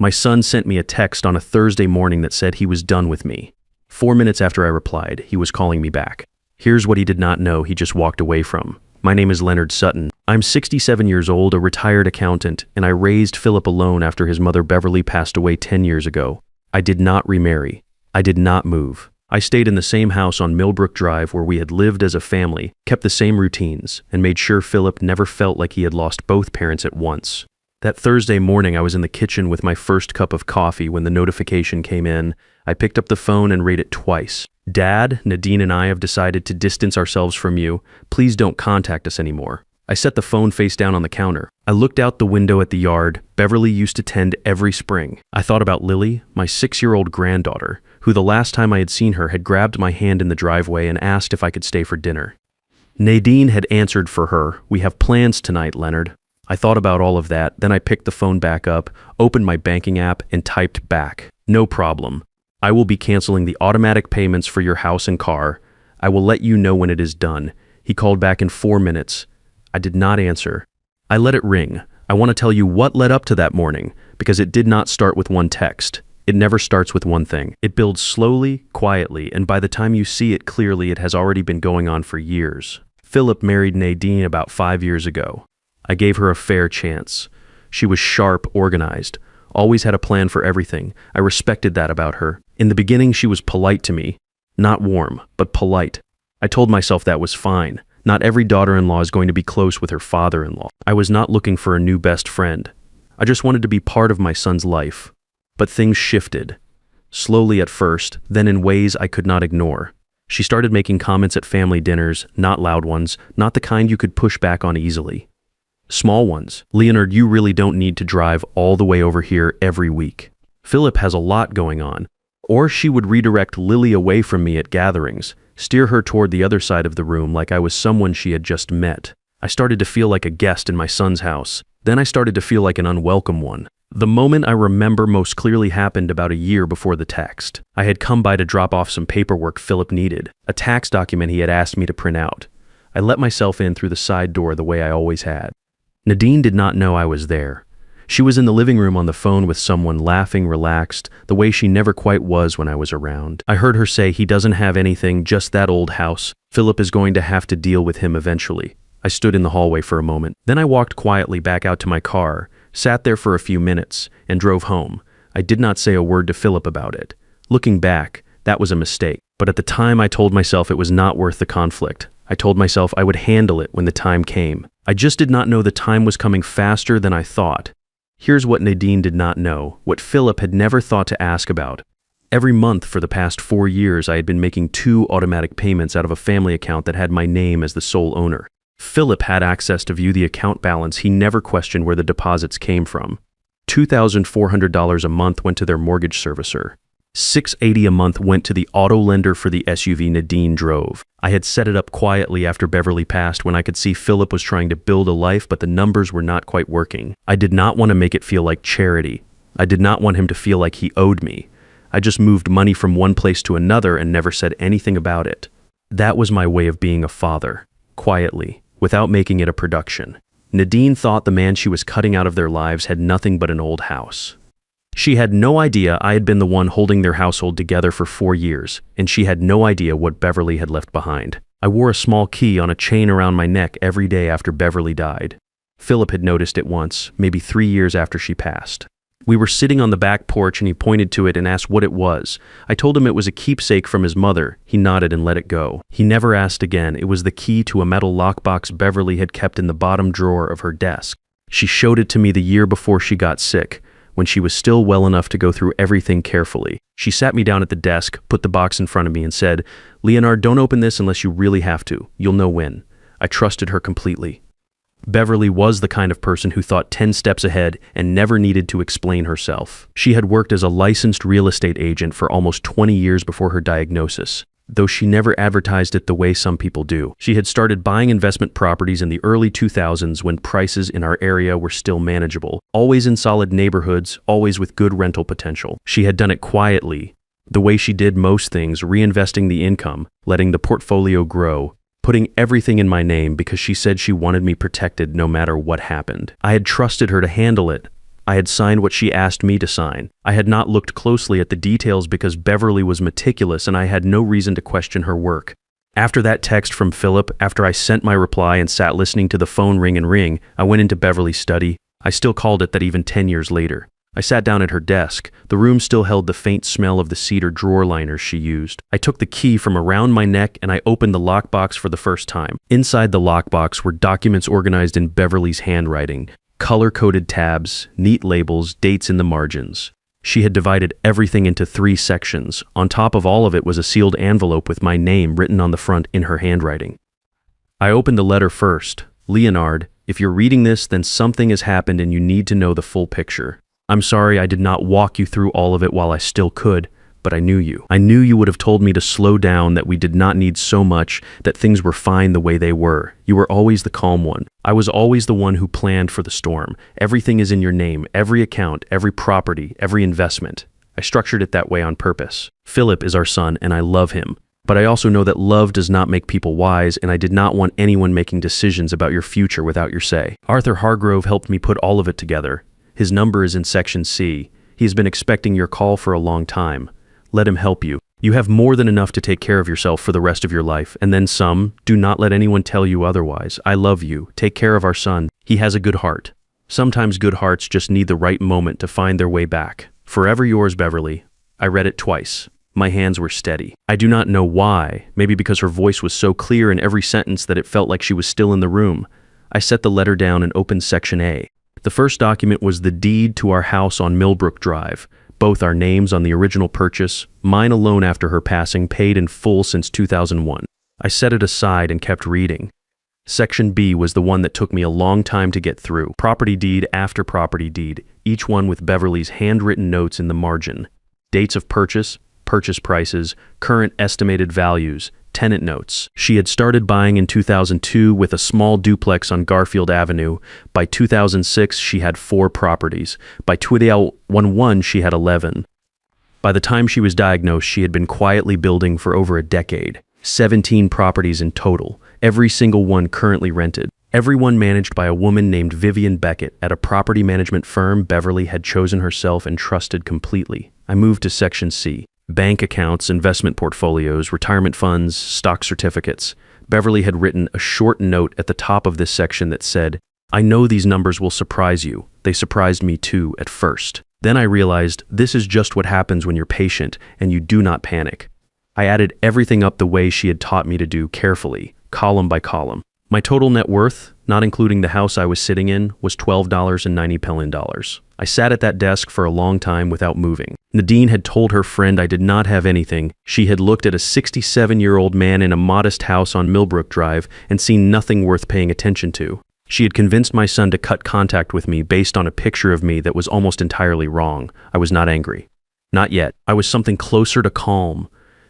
My son sent me a text on a Thursday morning that said he was done with me. 4 minutes after I replied, he was calling me back. Here's what he did not know he just walked away from. My name is Leonard Sutton. I'm 67 years old, a retired accountant, and I raised Philip alone after his mother Beverly passed away 10 years ago. I did not remarry. I did not move. I stayed in the same house on Millbrook Drive where we had lived as a family, kept the same routines, and made sure Philip never felt like he had lost both parents at once. That Thursday morning, I was in the kitchen with my first cup of coffee when the notification came in. I picked up the phone and read it twice. Dad, Nadine and I have decided to distance ourselves from you. Please don't contact us anymore. I set the phone face down on the counter. I looked out the window at the yard Beverly used to tend every spring. I thought about Lily, my 6-year-old granddaughter, who the last time I had seen her had grabbed my hand in the driveway and asked if I could stay for dinner. Nadine had answered for her. We have plans tonight, Leonard. I thought about all of that, then I picked the phone back up, opened my banking app, and typed back. No problem. I will be canceling the automatic payments for your house and car. I will let you know when it is done. He called back in 4 minutes. I did not answer. I let it ring. I want to tell you what led up to that morning, because it did not start with one text. It never starts with one thing. It builds slowly, quietly, and by the time you see it clearly, it has already been going on for years. Philip married Nadine about 5 years ago. I gave her a fair chance. She was sharp, organized, always had a plan for everything. I respected that about her. In the beginning, she was polite to me. Not warm, but polite. I told myself that was fine. Not every daughter-in-law is going to be close with her father-in-law. I was not looking for a new best friend. I just wanted to be part of my son's life. But things shifted. Slowly at first, then in ways I could not ignore. She started making comments at family dinners, not loud ones, not the kind you could push back on easily. Small ones. Leonard, you really don't need to drive all the way over here every week. Philip has a lot going on. Or she would redirect Lily away from me at gatherings, steer her toward the other side of the room like I was someone she had just met. I started to feel like a guest in my son's house. Then I started to feel like an unwelcome one. The moment I remember most clearly happened about a year before the text. I had come by to drop off some paperwork Philip needed, a tax document he had asked me to print out. I let myself in through the side door the way I always had. Nadine did not know I was there. She was in the living room on the phone with someone, laughing, relaxed, the way she never quite was when I was around. I heard her say, he doesn't have anything, just that old house. Philip is going to have to deal with him eventually. I stood in the hallway for a moment. Then I walked quietly back out to my car, sat there for a few minutes, and drove home. I did not say a word to Philip about it. Looking back, that was a mistake. But at the time I told myself it was not worth the conflict. I told myself I would handle it when the time came. I just did not know the time was coming faster than I thought. Here's what Nadine did not know, what Philip had never thought to ask about. Every month for the past 4 years, I had been making 2 automatic payments out of a family account that had my name as the sole owner. Philip had access to view the account balance. He never questioned where the deposits came from. $2,400 a month went to their mortgage servicer. $680 a month went to the auto lender for the SUV Nadine drove. I had set it up quietly after Beverly passed when I could see Philip was trying to build a life, but the numbers were not quite working. I did not want to make it feel like charity. I did not want him to feel like he owed me. I just moved money from one place to another and never said anything about it. That was my way of being a father, quietly, without making it a production. Nadine thought the man she was cutting out of their lives had nothing but an old house. She had no idea I had been the one holding their household together for 4 years, and she had no idea what Beverly had left behind. I wore a small key on a chain around my neck every day after Beverly died. Philip had noticed it once, maybe 3 years after she passed. We were sitting on the back porch and he pointed to it and asked what it was. I told him it was a keepsake from his mother. He nodded and let it go. He never asked again. It was the key to a metal lockbox Beverly had kept in the bottom drawer of her desk. She showed it to me the year before she got sick, when she was still well enough to go through everything carefully. She sat me down at the desk, put the box in front of me and said, "Leonard, don't open this unless you really have to. You'll know when." I trusted her completely. Beverly was the kind of person who thought 10 steps ahead and never needed to explain herself. She had worked as a licensed real estate agent for almost 20 years before her diagnosis, though she never advertised it the way some people do. She had started buying investment properties in the early 2000s when prices in our area were still manageable, always in solid neighborhoods, always with good rental potential. She had done it quietly, the way she did most things, reinvesting the income, letting the portfolio grow, putting everything in my name because she said she wanted me protected no matter what happened. I had trusted her to handle it I had signed what she asked me to sign. I had not looked closely at the details because Beverly was meticulous and I had no reason to question her work. After that text from Philip, after I sent my reply and sat listening to the phone ring and ring, I went into Beverly's study. I still called it that even 10 years later. I sat down at her desk. The room still held the faint smell of the cedar drawer liners she used. I took the key from around my neck and I opened the lockbox for the first time. Inside the lockbox were documents organized in Beverly's handwriting, color-coded tabs, neat labels, dates in the margins. She had divided everything into 3 sections. On top of all of it was a sealed envelope with my name written on the front in her handwriting. I opened the letter first. Leonard, if you're reading this, then something has happened and you need to know the full picture. I'm sorry I did not walk you through all of it while I still could, but I knew you. I knew you would have told me to slow down, that we did not need so much, that things were fine the way they were. You were always the calm one. I was always the one who planned for the storm. Everything is in your name, every account, every property, every investment. I structured it that way on purpose. Philip is our son, and I love him. But I also know that love does not make people wise, and I did not want anyone making decisions about your future without your say. Arthur Hargrove helped me put all of it together. His number is in section C. He has been expecting your call for a long time. Let him help you. You have more than enough to take care of yourself for the rest of your life, and then some. Do not let anyone tell you otherwise. I love you. Take care of our son. He has a good heart. Sometimes good hearts just need the right moment to find their way back. Forever yours, Beverly. I read it twice. My hands were steady. I do not know why. Maybe because her voice was so clear in every sentence that it felt like she was still in the room. I set the letter down and opened section A. The first document was the deed to our house on Millbrook Drive. Both our names on the original purchase, mine alone after her passing, paid in full since 2001. I set it aside and kept reading. Section B was the one that took me a long time to get through. Property deed after property deed, each one with Beverly's handwritten notes in the margin. Dates of purchase, purchase prices, current estimated values, tenant notes. She had started buying in 2002 with a small duplex on Garfield Avenue. By 2006, she had 4 properties. By 2011, she had 11. By the time she was diagnosed, she had been quietly building for over a decade. 17 properties in total, every single one currently rented. Everyone managed by a woman named Vivian Beckett at a property management firm Beverly had chosen herself and trusted completely. I moved to section C. Bank accounts, investment portfolios, retirement funds, stock certificates. Beverly had written a short note at the top of this section that said, I know these numbers will surprise you. They surprised me too at first. Then I realized this is just what happens when you're patient and you do not panic. I added everything up the way she had taught me to do carefully, column by column. My total net worth, not including the house I was sitting in, was $12.90. I sat at that desk for a long time without moving. Nadine had told her friend I did not have anything. She had looked at a 67-year-old man in a modest house on Millbrook Drive and seen nothing worth paying attention to. She had convinced my son to cut contact with me based on a picture of me that was almost entirely wrong. I was not angry. Not yet. I was something closer to calm.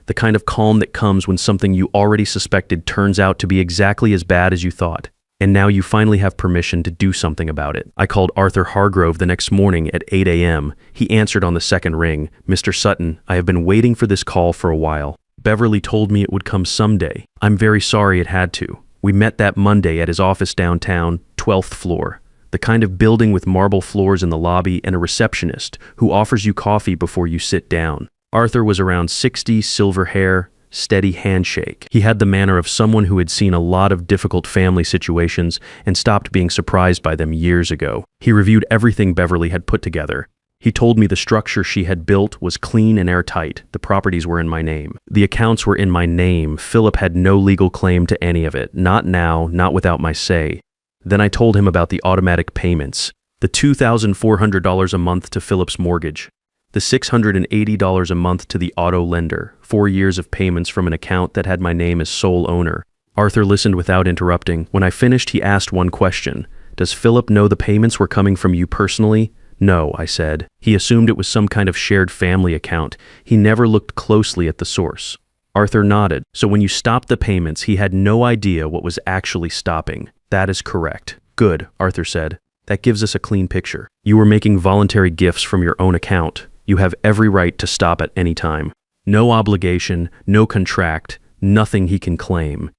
The kind of calm that comes when something you already suspected turns out to be exactly as bad as you thought. And now you finally have permission to do something about it. I called Arthur Hargrove the next morning at 8 a.m. He answered on the second ring. Mr. Sutton, I have been waiting for this call for a while. Beverly told me it would come someday. I'm very sorry it had to. We met that Monday at his office downtown, 12th floor. The kind of building with marble floors in the lobby and a receptionist who offers you coffee before you sit down. Arthur was around 60, silver hair, steady handshake. He had the manner of someone who had seen a lot of difficult family situations and stopped being surprised by them years ago. He reviewed everything Beverly had put together. He told me the structure she had built was clean and airtight. The properties were in my name. The accounts were in my name. Philip had no legal claim to any of it. Not now, not without my say. Then I told him about the automatic payments. The $2,400 a month to Philip's mortgage. The $680 a month to the auto lender, 4 years of payments from an account that had my name as sole owner. Arthur listened without interrupting. When I finished, he asked one question. Does Philip know the payments were coming from you personally? No, I said. He assumed it was some kind of shared family account. He never looked closely at the source. Arthur nodded. So when you stopped the payments, he had no idea what was actually stopping. That is correct. Good, Arthur said. That gives us a clean picture. You were making voluntary gifts from your own account. You have every right to stop at any time. No obligation, no contract, nothing he can claim.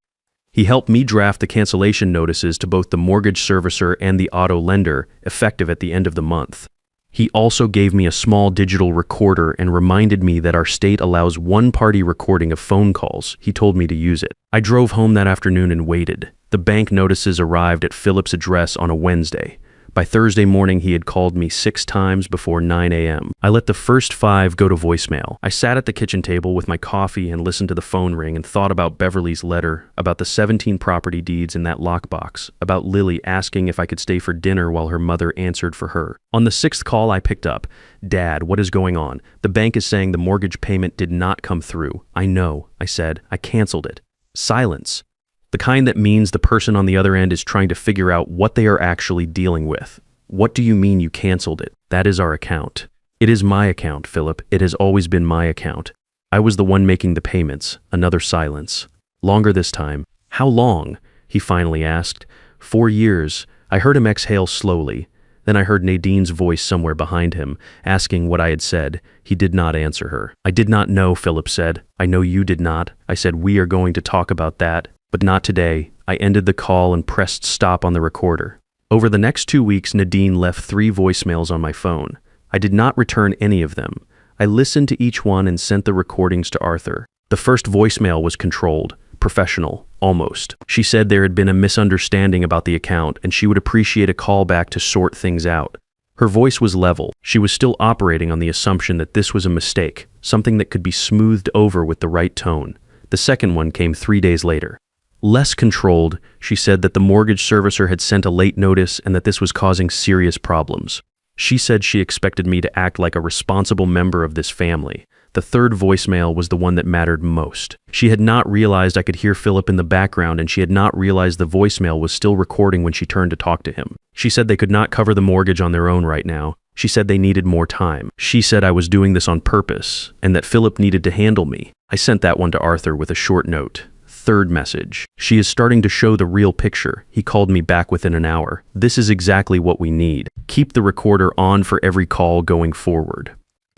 He helped me draft the cancellation notices to both the mortgage servicer and the auto lender, effective at the end of the month. He also gave me a small digital recorder and reminded me that our state allows one-party recording of phone calls. He told me to use it. I drove home that afternoon and waited. The bank notices arrived at Philip's address on a Wednesday. By Thursday morning, he had called me 6 times before 9 a.m. I let the first 5 go to voicemail. I sat at the kitchen table with my coffee and listened to the phone ring and thought about Beverly's letter, about the 17 property deeds in that lockbox, about Lily asking if I could stay for dinner while her mother answered for her. On the 6th call, I picked up. "Dad, what is going on? The bank is saying the mortgage payment did not come through." "I know," I said. "I canceled it." Silence. The kind that means the person on the other end is trying to figure out what they are actually dealing with. "What do you mean you canceled it?" "That is our account." "It is my account, Philip. It has always been my account. I was the one making the payments." Another silence. Longer this time. "How long?" he finally asked. 4 years. I heard him exhale slowly. Then I heard Nadine's voice somewhere behind him, asking what I had said. He did not answer her. "I did not know," Philip said. "I know you did not." I said, "We are going to talk about that. But not today." I ended the call and pressed stop on the recorder. Over the next 2 weeks, Nadine left 3 voicemails on my phone. I did not return any of them. I listened to each one and sent the recordings to Arthur. The first voicemail was controlled, professional, almost. She said there had been a misunderstanding about the account and she would appreciate a call back to sort things out. Her voice was level. She was still operating on the assumption that this was a mistake, something that could be smoothed over with the right tone. The second one came 3 days later. Less controlled, she said that the mortgage servicer had sent a late notice and that this was causing serious problems. She said she expected me to act like a responsible member of this family. The third voicemail was the one that mattered most. She had not realized I could hear Philip in the background, and she had not realized the voicemail was still recording when she turned to talk to him. She said they could not cover the mortgage on their own right now. She said they needed more time. She said I was doing this on purpose, and that Philip needed to handle me. I sent that one to Arthur with a short note. Third message. "She is starting to show the real picture." He called me back within an hour. "This is exactly what we need. Keep the recorder on for every call going forward."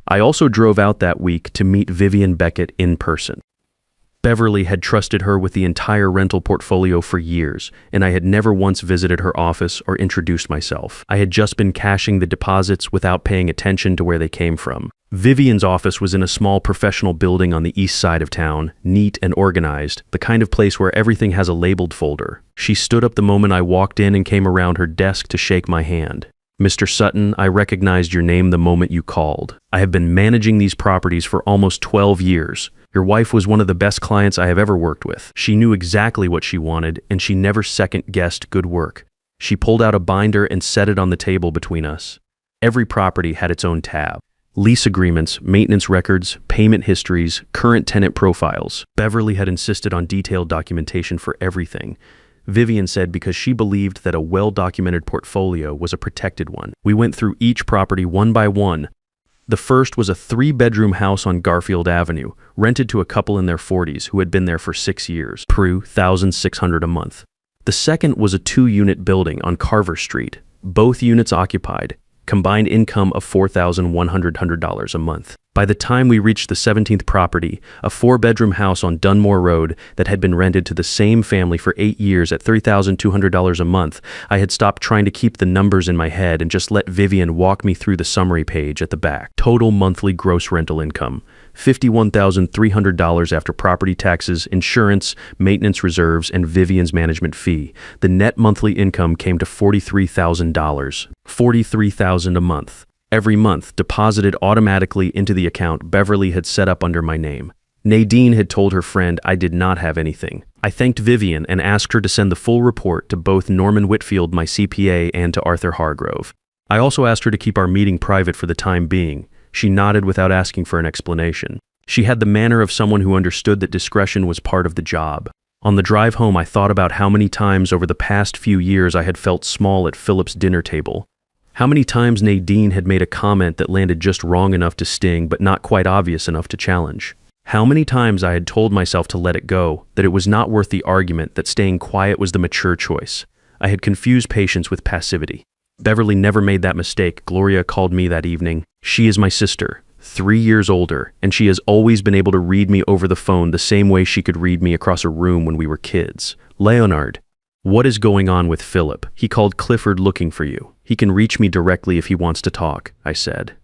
I also drove out that week to meet Vivian Beckett in person. Beverly had trusted her with the entire rental portfolio for years, and I had never once visited her office or introduced myself. I had just been cashing the deposits without paying attention to where they came from. Vivian's office was in a small professional building on the east side of town, neat and organized, the kind of place where everything has a labeled folder. She stood up the moment I walked in and came around her desk to shake my hand. "Mr. Sutton, I recognized your name the moment you called. I have been managing these properties for almost 12 years. Your wife was one of the best clients I have ever worked with. She knew exactly what she wanted, and she never second-guessed good work." She pulled out a binder and set it on the table between us. Every property had its own tab. Lease agreements, maintenance records, payment histories, current tenant profiles. Beverly had insisted on detailed documentation for everything. Vivian said because she believed that a well-documented portfolio was a protected one. We went through each property one by one. The first was a 3-bedroom house on Garfield Avenue, rented to a couple in their 40s who had been there for 6 years, per $1,600 a month. The second was a 2-unit building on Carver Street, both units occupied, combined income of $4,100 a month. By the time we reached the 17th property, a 4-bedroom house on Dunmore Road that had been rented to the same family for 8 years at $3,200 a month, I had stopped trying to keep the numbers in my head and just let Vivian walk me through the summary page at the back. Total monthly gross rental income, $51,300 after property taxes, insurance, maintenance reserves, and Vivian's management fee. The net monthly income came to $43,000. $43,000 a month. Every month, deposited automatically into the account Beverly had set up under my name. Nadine had told her friend I did not have anything. I thanked Vivian and asked her to send the full report to both Norman Whitfield, my CPA, and to Arthur Hargrove. I also asked her to keep our meeting private for the time being. She nodded without asking for an explanation. She had the manner of someone who understood that discretion was part of the job. On the drive home, I thought about how many times over the past few years I had felt small at Philip's dinner table. How many times Nadine had made a comment that landed just wrong enough to sting but not quite obvious enough to challenge. How many times I had told myself to let it go, that it was not worth the argument, that staying quiet was the mature choice. I had confused patience with passivity. Beverly never made that mistake. Gloria called me that evening. She is my sister, 3 years older, and she has always been able to read me over the phone the same way she could read me across a room when we were kids. Leonard, What is going on with Philip? He called Clifford looking for you. He can reach me directly if he wants to talk, I said.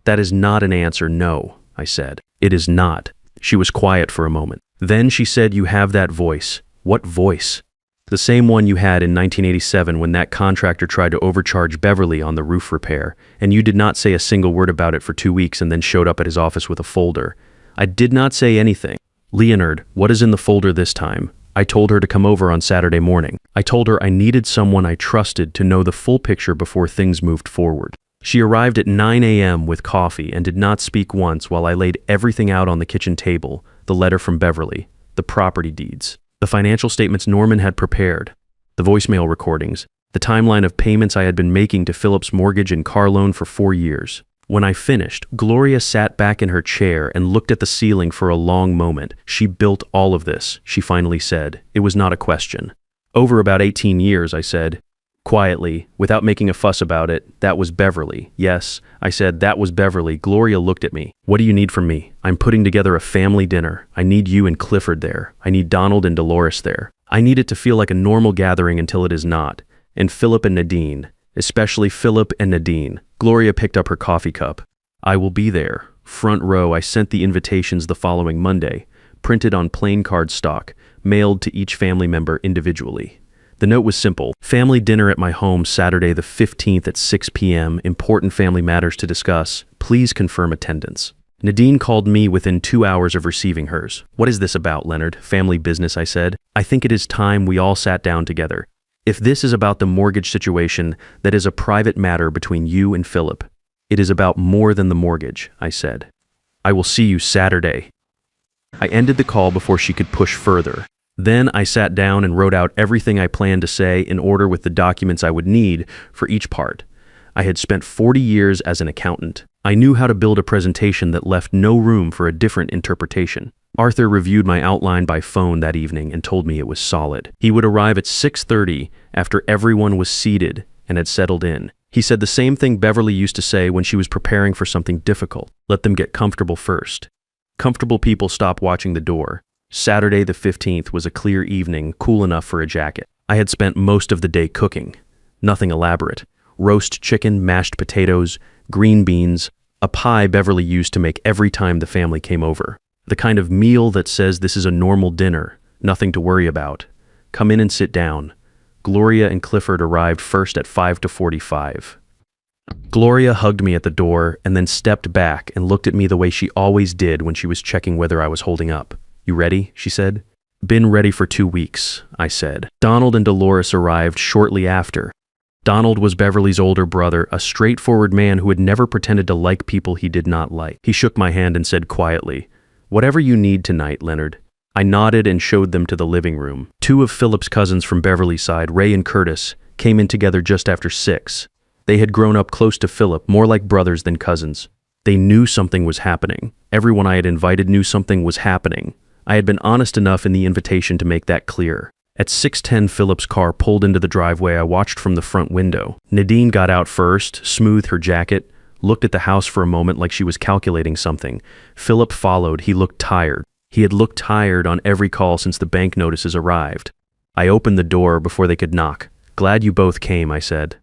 That is not an answer, no, I said. It is not. She was quiet for a moment. Then she said, you have that voice. What voice? The same one you had in 1987 when that contractor tried to overcharge Beverly on the roof repair, and you did not say a single word about it for 2 weeks and then showed up at his office with a folder. I did not say anything. Leonard, what is in the folder this time? I told her to come over on Saturday morning. I told her I needed someone I trusted to know the full picture before things moved forward. She arrived at 9 a.m. with coffee and did not speak once while I laid everything out on the kitchen table, the letter from Beverly, the property deeds, the financial statements Norman had prepared, the voicemail recordings, the timeline of payments I had been making to Philip's mortgage and car loan for 4 years. When I finished, Gloria sat back in her chair and looked at the ceiling for a long moment. She built all of this, she finally said. It was not a question. Over about 18 years, I said. Quietly, without making a fuss about it, that was Beverly. Yes, I said, that was Beverly. Gloria looked at me. What do you need from me? I'm putting together a family dinner. I need you and Clifford there. I need Donald and Dolores there. I need it to feel like a normal gathering until it is not. And Philip and Nadine, especially Philip and Nadine. Gloria picked up her coffee cup. I will be there. Front row. I sent the invitations the following Monday, printed on plain cardstock, mailed to each family member individually. The note was simple. Family dinner at my home Saturday the 15th at 6 p.m. Important family matters to discuss. Please confirm attendance. Nadine called me within 2 hours of receiving hers. What is this about, Leonard? Family business, I said. I think it is time we all sat down together. If this is about the mortgage situation, that is a private matter between you and Philip. It is about more than the mortgage, I said. I will see you Saturday. I ended the call before she could push further. Then I sat down and wrote out everything I planned to say in order with the documents I would need for each part. I had spent 40 years as an accountant. I knew how to build a presentation that left no room for a different interpretation. Arthur reviewed my outline by phone that evening and told me it was solid. He would arrive at 6:30 after everyone was seated and had settled in. He said the same thing Beverly used to say when she was preparing for something difficult. Let them get comfortable first. Comfortable people stop watching the door. Saturday the 15th was a clear evening, cool enough for a jacket. I had spent most of the day cooking. Nothing elaborate. Roast chicken, mashed potatoes, green beans, a pie Beverly used to make every time the family came over. The kind of meal that says this is a normal dinner, nothing to worry about. Come in and sit down. Gloria and Clifford arrived first at 5:45. Gloria hugged me at the door and then stepped back and looked at me the way she always did when she was checking whether I was holding up. You ready? She said. Been ready for 2 weeks, I said. Donald and Dolores arrived shortly after. Donald was Beverly's older brother, a straightforward man who had never pretended to like people he did not like. He shook my hand and said quietly, "Whatever you need tonight, Leonard." I nodded and showed them to the living room. 2 of Philip's cousins from Beverly's side, Ray and Curtis, came in together just after 6. They had grown up close to Philip, more like brothers than cousins. They knew something was happening. Everyone I had invited knew something was happening. I had been honest enough in the invitation to make that clear. At 6:10, Philip's car pulled into the driveway. I watched from the front window. Nadine got out first, smoothed her jacket, looked at the house for a moment like she was calculating something. Philip followed. He looked tired. He had looked tired on every call since the bank notices arrived. I opened the door before they could knock. "Glad you both came," I said.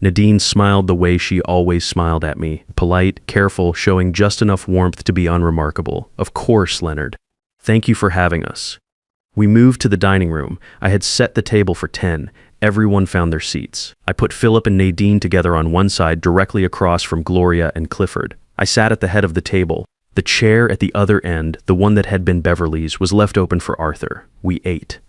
Nadine smiled the way she always smiled at me. Polite, careful, showing just enough warmth to be unremarkable. "Of course, Leonard. Thank you for having us." We moved to the dining room. I had set the table for 10. Everyone found their seats. I put Philip and Nadine together on one side, directly across from Gloria and Clifford. I sat at the head of the table. The chair at the other end, the one that had been Beverly's, was left open for Arthur. We ate.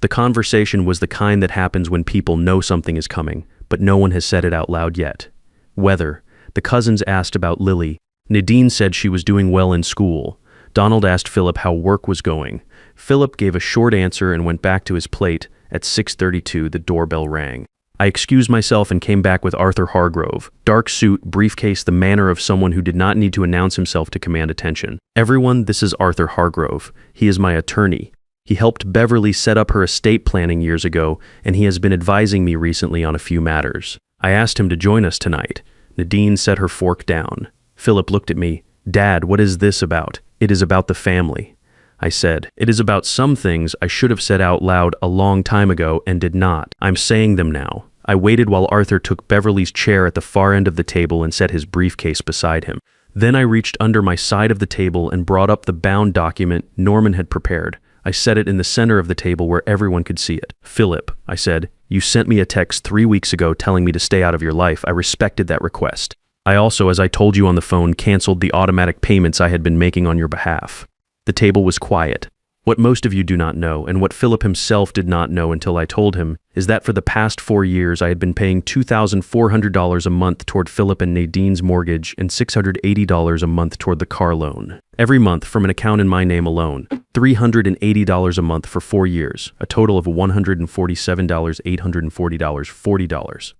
The conversation was the kind that happens when people know something is coming, but no one has said it out loud yet. Weather. The cousins asked about Lily. Nadine said she was doing well in school. Donald asked Philip how work was going. Philip gave a short answer and went back to his plate. At 6:32, the doorbell rang. I excused myself and came back with Arthur Hargrove. Dark suit, briefcase, the manner of someone who did not need to announce himself to command attention. "Everyone, this is Arthur Hargrove. He is my attorney. He helped Beverly set up her estate planning years ago, and he has been advising me recently on a few matters. I asked him to join us tonight." Nadine set her fork down. Philip looked at me. "Dad, what is this about?" "It is about the family." I said. It is about some things I should have said out loud a long time ago and did not. I'm saying them now. I waited while Arthur took Beverly's chair at the far end of the table and set his briefcase beside him. Then I reached under my side of the table and brought up the bound document Norman had prepared. I set it in the center of the table where everyone could see it. Philip, I said, you sent me a text 3 weeks ago telling me to stay out of your life. I respected that request. I also, as I told you on the phone, canceled the automatic payments I had been making on your behalf. The table was quiet. What most of you do not know, and what Philip himself did not know until I told him, is that for the past 4 years I had been paying $2,400 a month toward Philip and Nadine's mortgage and $680 a month toward the car loan. Every month from an account in my name alone. $380 a month for 4 years, a total of $147, $840, $40.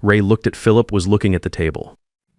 Ray looked at Philip, was looking at the table.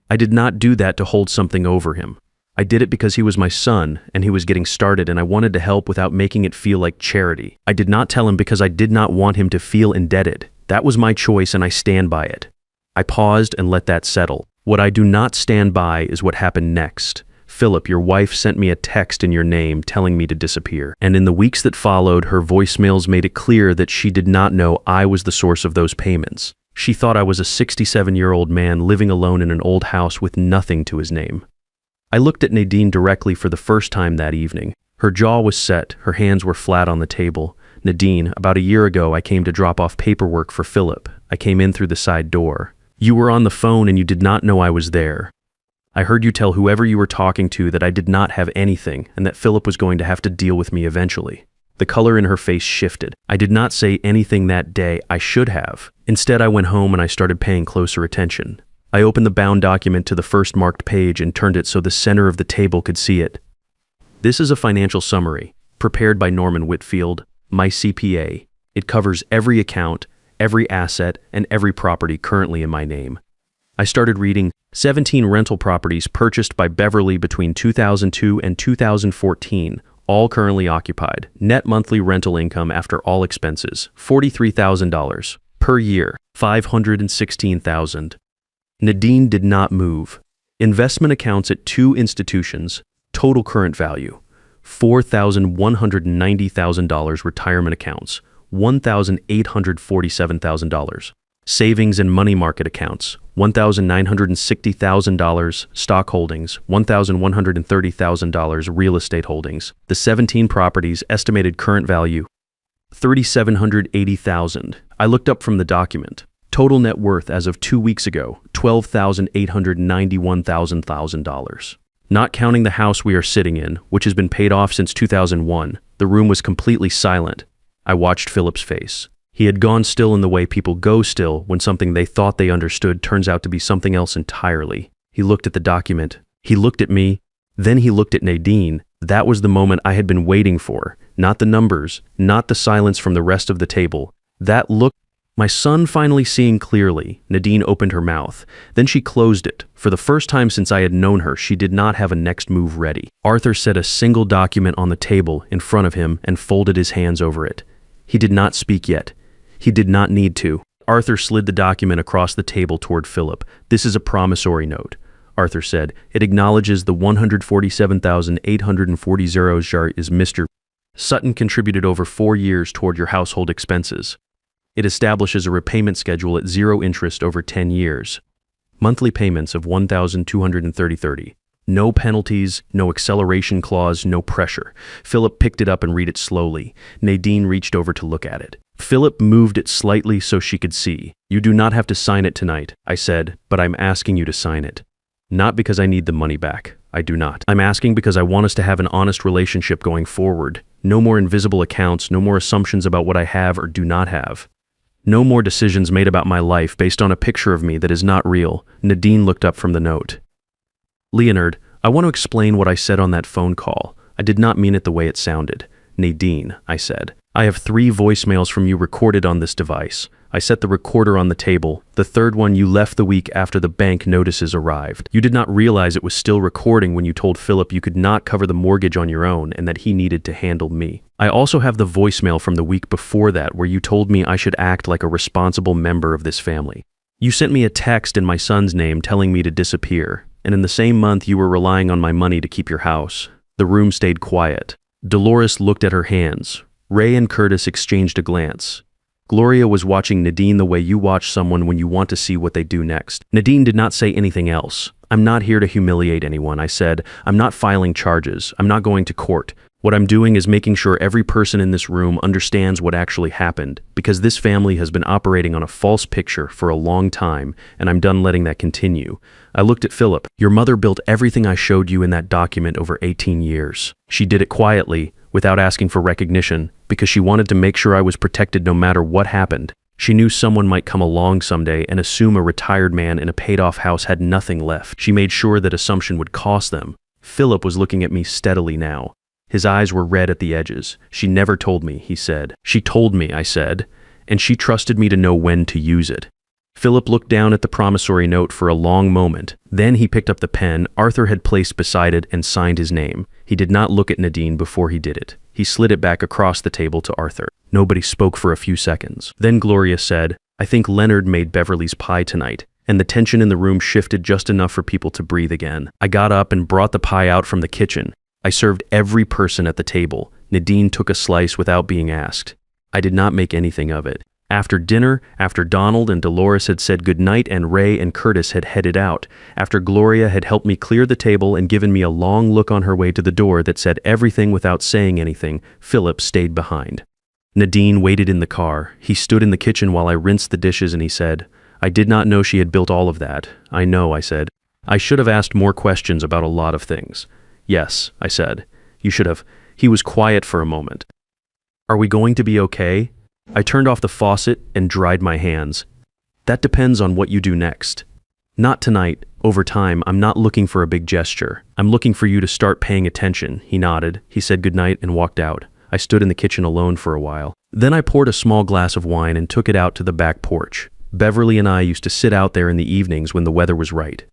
I did not do that to hold something over him. I did it because he was my son, and he was getting started, and I wanted to help without making it feel like charity. I did not tell him because I did not want him to feel indebted. That was my choice, and I stand by it. I paused and let that settle. What I do not stand by is what happened next. Philip, your wife sent me a text in your name telling me to disappear, and in the weeks that followed, her voicemails made it clear that she did not know I was the source of those payments. She thought I was a 67-year-old man living alone in an old house with nothing to his name. I looked at Nadine directly for the first time that evening. Her jaw was set, her hands were flat on the table. Nadine, about a year ago I came to drop off paperwork for Philip. I came in through the side door. You were on the phone and you did not know I was there. I heard you tell whoever you were talking to that I did not have anything and that Philip was going to have to deal with me eventually. The color in her face shifted. I did not say anything that day. I should have. Instead, I went home and I started paying closer attention. I opened the bound document to the first marked page and turned it so the center of the table could see it. This is a financial summary, prepared by Norman Whitfield, my CPA. It covers every account, every asset, and every property currently in my name. I started reading 17 rental properties purchased by Beverly between 2002 and 2014, all currently occupied. Net monthly rental income after all expenses, $43,000. Per year, $516,000. Nadine did not move. Investment accounts at 2 institutions, total current value, $4,190,000 retirement accounts, $1,847,000. Savings and money market accounts, $1,960,000 stock holdings, $1,130,000 real estate holdings. The 17 properties estimated current value, $3,780,000. I looked up from the document. Total net worth as of 2 weeks ago, $12,891,000. Not counting the house we are sitting in, which has been paid off since 2001, the room was completely silent. I watched Philip's face. He had gone still in the way people go still when something they thought they understood turns out to be something else entirely. He looked at the document. He looked at me. Then he looked at Nadine. That was the moment I had been waiting for. Not the numbers, not the silence from the rest of the table. That look. My son finally seeing clearly, Nadine opened her mouth. Then she closed it. For the first time since I had known her, she did not have a next move ready. Arthur set a single document on the table in front of him and folded his hands over it. He did not speak yet. He did not need to. Arthur slid the document across the table toward Philip. This is a promissory note, Arthur said. It acknowledges the $147,840 is Mr. Sutton contributed over 4 years toward your household expenses. It establishes a repayment schedule at 0 interest over 10 years. Monthly payments of $1,230. No penalties, no acceleration clause, no pressure. Philip picked it up and read it slowly. Nadine reached over to look at it. Philip moved it slightly so she could see. You do not have to sign it tonight, I said, but I'm asking you to sign it. Not because I need the money back. I do not. I'm asking because I want us to have an honest relationship going forward. No more invisible accounts, no more assumptions about what I have or do not have. No more decisions made about my life based on a picture of me that is not real. Nadine looked up from the note. Leonard, I want to explain what I said on that phone call. I did not mean it the way it sounded. Nadine, I said. I have 3 voicemails from you recorded on this device. I set the recorder on the table. The third one you left the week after the bank notices arrived. You did not realize it was still recording when you told Philip you could not cover the mortgage on your own and that he needed to handle me. I also have the voicemail from the week before that where you told me I should act like a responsible member of this family. You sent me a text in my son's name telling me to disappear, and in the same month you were relying on my money to keep your house. The room stayed quiet. Dolores looked at her hands. Ray and Curtis exchanged a glance. Gloria was watching Nadine the way you watch someone when you want to see what they do next. Nadine did not say anything else. I'm not here to humiliate anyone, I said. I'm not filing charges. I'm not going to court. What I'm doing is making sure every person in this room understands what actually happened, because this family has been operating on a false picture for a long time, and I'm done letting that continue. I looked at Philip. Your mother built everything I showed you in that document over 18 years. She did it quietly, without asking for recognition, because she wanted to make sure I was protected no matter what happened. She knew someone might come along someday and assume a retired man in a paid-off house had nothing left. She made sure that assumption would cost them. Philip was looking at me steadily now. His eyes were red at the edges. She never told me, he said. She told me, I said, and she trusted me to know when to use it. Philip looked down at the promissory note for a long moment. Then he picked up the pen Arthur had placed beside it and signed his name. He did not look at Nadine before he did it. He slid it back across the table to Arthur. Nobody spoke for a few seconds. Then Gloria said, I think Leonard made Beverly's pie tonight, and the tension in the room shifted just enough for people to breathe again. I got up and brought the pie out from the kitchen. I served every person at the table. Nadine took a slice without being asked. I did not make anything of it. After dinner, after Donald and Dolores had said goodnight and Ray and Curtis had headed out, after Gloria had helped me clear the table and given me a long look on her way to the door that said everything without saying anything, Philip stayed behind. Nadine waited in the car. He stood in the kitchen while I rinsed the dishes and he said, I did not know she had built all of that. I know, I said. I should have asked more questions about a lot of things. Yes, I said. You should have. He was quiet for a moment. Are we going to be okay? I turned off the faucet and dried my hands. That depends on what you do next. Not tonight. Over time, I'm not looking for a big gesture. I'm looking for you to start paying attention. He nodded. He said goodnight and walked out. I stood in the kitchen alone for a while. Then I poured a small glass of wine and took it out to the back porch. Beverly and I used to sit out there in the evenings when the weather was right.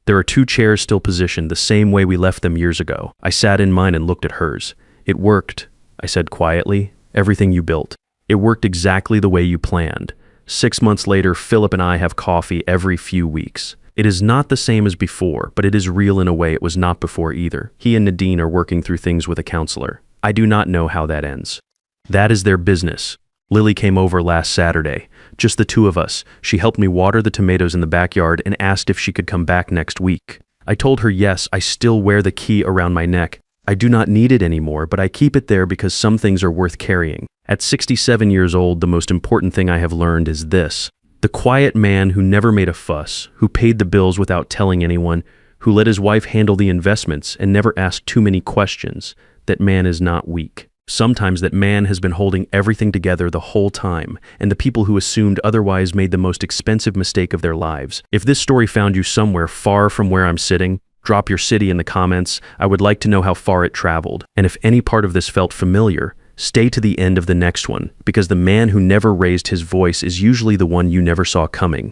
There are 2 chairs still positioned the same way we left them years ago. I sat in mine and looked at hers. It worked, I said quietly. Everything you built. It worked exactly the way you planned. 6 months later, Philip and I have coffee every few weeks. It is not the same as before, but it is real in a way it was not before either. He and Nadine are working through things with a counselor. I do not know how that ends. That is their business. Lily came over last Saturday. Just the 2 of us. She helped me water the tomatoes in the backyard and asked if she could come back next week. I told her yes, I still wear the key around my neck. I do not need it anymore, but I keep it there because some things are worth carrying. At 67 years old, the most important thing I have learned is this. The quiet man who never made a fuss, who paid the bills without telling anyone, who let his wife handle the investments and never asked too many questions, that man is not weak. Sometimes that man has been holding everything together the whole time, and the people who assumed otherwise made the most expensive mistake of their lives. If this story found you somewhere far from where I'm sitting, drop your city in the comments. I would like to know how far it traveled. And if any part of this felt familiar, stay to the end of the next one, because the man who never raised his voice is usually the one you never saw coming.